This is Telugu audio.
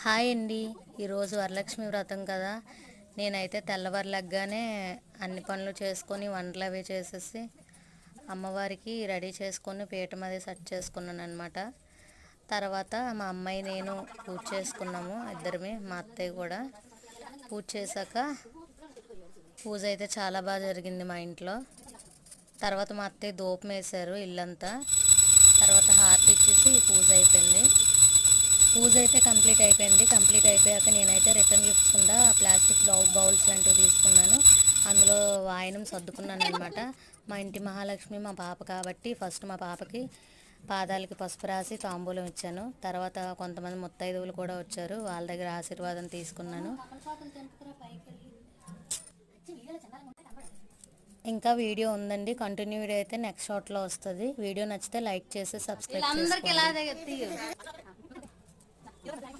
హాయ్ అండి. ఈరోజు వరలక్ష్మి వ్రతం కదా. నేనైతే తెల్లవారు లెగ్గానే అన్ని పనులు చేసుకొని వంటలు అవి చేసేసి అమ్మవారికి రెడీ చేసుకొని పీఠం అది సెట్ చేసుకున్నాను అనమాట. తర్వాత మా అమ్మాయి నేను పూజ చేసుకున్నాము ఇద్దరిమి, మా అత్తయ్య కూడా. పూజ చేశాక పూజ అయితే చాలా బాగా జరిగింది మా ఇంట్లో. తర్వాత మా అత్తయ్య ధూపం వేశారు ఇల్లంతా. తర్వాత హారతి ఇచ్చేసి పూజ అయిపోయింది. పూజ అయితే కంప్లీట్ అయిపోయింది. కంప్లీట్ అయిపోయాక నేనైతే రిటర్న్ గిఫ్ట్స్ కింద ప్లాస్టిక్ బౌల్స్ లాంటివి తీసుకున్నాను. అందులో వాయనం సర్దుకున్నాను అనమాట. మా ఇంటి మహాలక్ష్మి మా పాప కాబట్టి ఫస్ట్ మా పాపకి పాదాలకి పసుపు రాసి తాంబూలం ఇచ్చాను. తర్వాత కొంతమంది ముత్తైదువులు కూడా వచ్చారు, వాళ్ళ దగ్గర ఆశీర్వాదం తీసుకున్నాను. ఇంకా వీడియో ఉందండి, కంటిన్యూ వీడియో అయితే నెక్స్ట్ షార్ట్లో వస్తుంది. వీడియో నచ్చితే లైక్ చేసి సబ్స్క్రైబ్ చేసుకోండి.